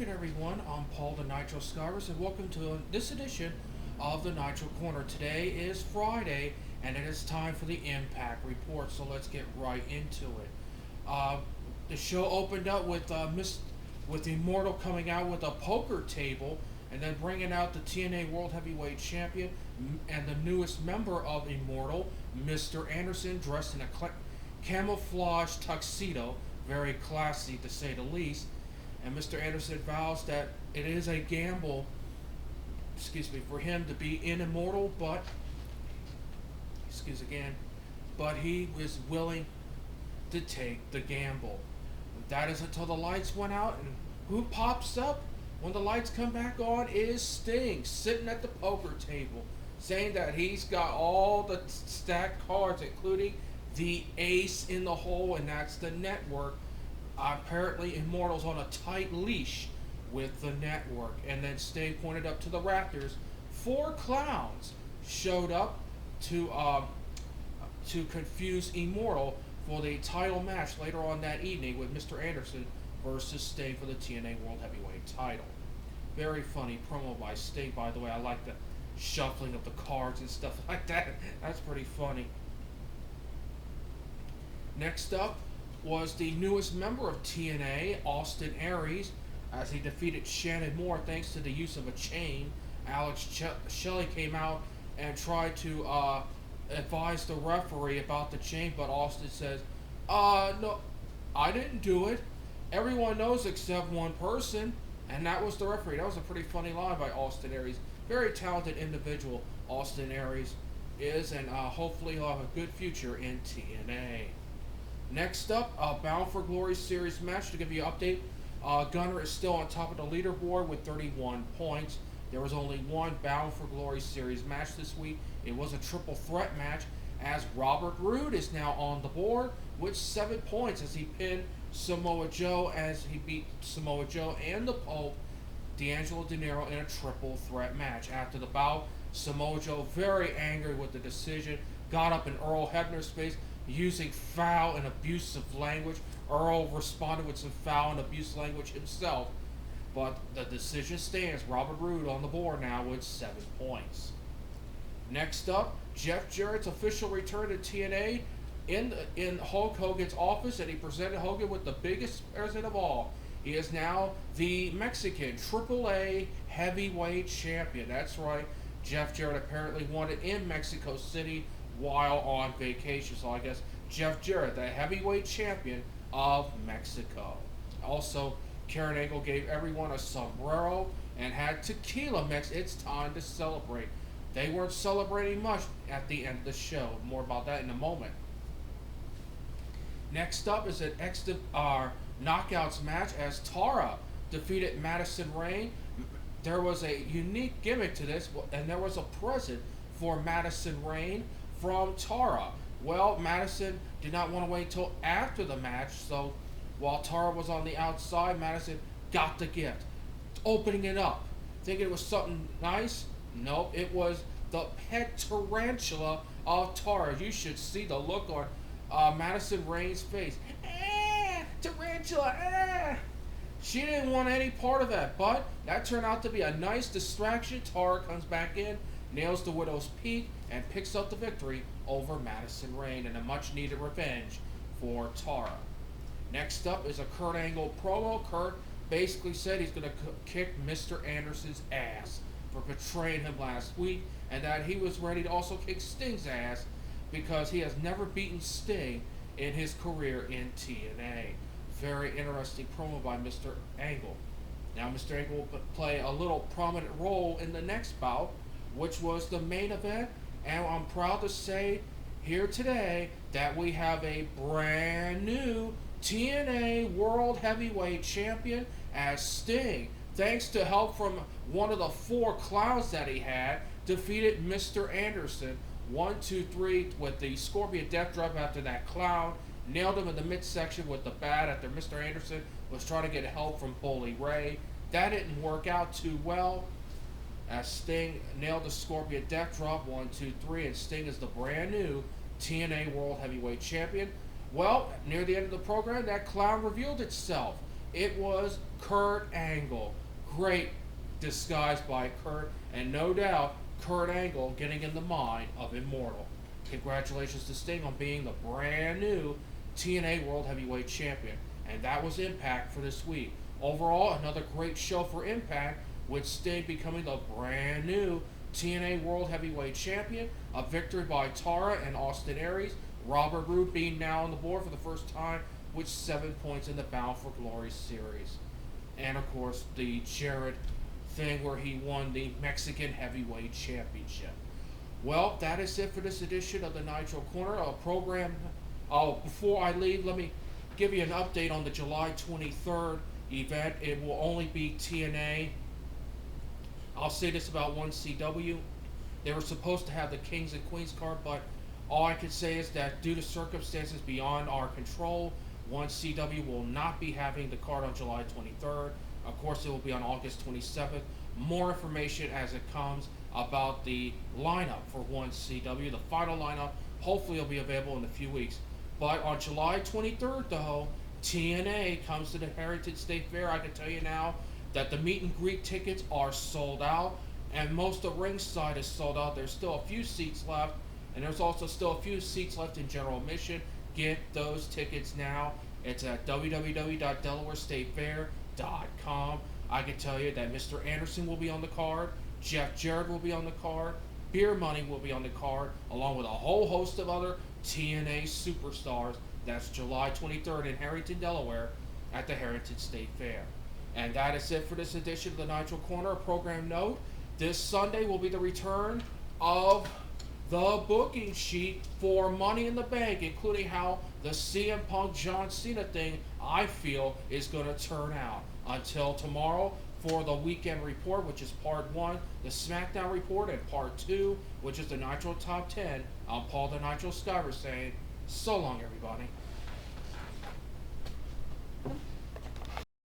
again, everyone? I'm Paul the Nitro Skyrus, and welcome to this edition of the Nitro Corner. Today is Friday, and it is time for the Impact Report, so let's get right into it. The show opened up with Immortal coming out with a poker table, and then bringing out the TNA World Heavyweight Champion and the newest member of Immortal, Mr. Anderson, dressed in a camouflage tuxedo, very classy to say the least. And Mr. Anderson vows that it is a gamble, for him to be in Immortal, but, but he was willing to take the gamble. That is until the lights went out, and who pops up when the lights come back on is Sting, sitting at the poker table, saying that he's got all the stacked cards, including the ace in the hole, and that's the network. Apparently, Immortal's on a tight leash with the network. And then Sting pointed up to the Raptors. 4 clowns showed up to confuse Immortal for the title match later on that evening with Mr. Anderson versus Sting for the TNA World Heavyweight title. Very funny promo by Sting, by the way. I like the shuffling of the cards and stuff like that. That's pretty funny. Next up was the newest member of TNA, Austin Aries, as he defeated Shannon Moore thanks to the use of a chain. Alex Shelley came out and tried to advise the referee about the chain, but Austin says, no, I didn't do it. Everyone knows except one person, and that was the referee. That was a pretty funny line by Austin Aries. Very talented individual, Austin Aries is, and hopefully he'll have a good future in TNA. Next up, Bound for Glory Series match. To give you an update, Gunner is still on top of the leaderboard with 31 points. There was only one Bound for Glory Series match this week. It was a triple threat match, as Robert Roode is now on the board with 7 points as he pinned Samoa Joe, as he beat Samoa Joe and the Pope, D'Angelo De Niro, in a triple threat match. After the bout, Samoa Joe, very angry with the decision, got up in Earl Hebner's face, using foul and abusive language. Earl responded with some foul and abusive language himself, but the decision stands. Robert Roode on the board now with 7 points. Next up, Jeff Jarrett's official return to TNA in Hulk Hogan's office, and he presented Hogan with the biggest present of all. He is now the Mexican AAA heavyweight champion. That's right, Jeff Jarrett apparently won it in Mexico City while on vacation. So I guess Jeff Jarrett, the heavyweight champion of Mexico. Also, Karen Angle gave everyone a sombrero and had tequila mix. It's time to celebrate. They weren't celebrating much at the end of the show. More about that in a moment. Next up is an Knockouts match as Tara defeated Madison Rayne. There was a unique gimmick to this, and there was a present for Madison Rayne from Tara. Well, Madison did not want to wait until after the match, so while Tara was on the outside, Madison got the gift, opening it up, thinking it was something nice. Nope, it was the pet tarantula of Tara. You should see the look on Madison Rayne's face. Tarantula, She didn't want any part of that, but that turned out to be a nice distraction. Tara comes back in, nails the Widow's Peak, and picks up the victory over Madison Rayne, and a much-needed revenge for Tara. Next up is a Kurt Angle promo. Kurt basically said he's going to kick Mr. Anderson's ass for betraying him last week, and that he was ready to also kick Sting's ass because he has never beaten Sting in his career in TNA. Very interesting promo by Mr. Angle. Now, Mr. Angle will play a little prominent role in the next bout, which was the main event, and I'm proud to say here today that we have a brand new TNA World Heavyweight Champion as Sting, thanks to help from one of the 4 clowns that he had, defeated Mr. Anderson 1, 2, 3 with the Scorpion Death Drop after that clown. Nailed him in the midsection with the bat after Mr. Anderson was trying to get help from Bully Ray. That didn't work out too well, as Sting nailed the Scorpion Death Drop 1, 2, 3, and Sting is the brand new TNA World Heavyweight Champion. Well, near the end of the program, that clown revealed itself. It was Kurt Angle. Great disguised by Kurt, and no doubt Kurt Angle getting in the mind of Immortal. Congratulations to Sting on being the brand new TNA World Heavyweight Champion. And that was Impact for this week. Overall, another great show for Impact, with Sting becoming the brand new TNA World Heavyweight Champion. A victory by Tara and Austin Aries. Robert Roode being now on the board for the first time with 7 points in the Bound for Glory series. And of course, the Jarrett thing where he won the Mexican Heavyweight Championship. Well, that is it for this edition of the Nitro Corner. A program. Before I leave, let me give you an update on the July 23rd event. It will only be TNA. I'll say this about 1CW. They were supposed to have the Kings and Queens card, but all I can say is that due to circumstances beyond our control, 1CW will not be having the card on July 23rd. Of course, it will be on August 27th. More information as it comes about the lineup for 1CW. The final lineup hopefully will be available in a few weeks. But on July 23rd, though, TNA comes to the Heritage State Fair. I can tell you now that the meet and greet tickets are sold out, and most of ringside is sold out. There's still a few seats left, and there's also still a few seats left in general admission. Get those tickets now. It's at www.delawarestatefair.com. I can tell you that Mr. Anderson will be on the card, Jeff Jarrett will be on the card, Beer Money will be on the card, along with a whole host of other TNA superstars. That's July 23rd in Harrington, Delaware, at the Heritage State Fair. And that is it for this edition of the Nitro Corner. Program note, this Sunday will be the return of the booking sheet for Money in the Bank, including how the CM Punk John Cena thing, I feel, is going to turn out. Until tomorrow for the Weekend Report, which is part 1, the SmackDown Report, and part 2, which is the Nitro Top 10, I'm Paul the Nitro Skyver saying, so long, everybody.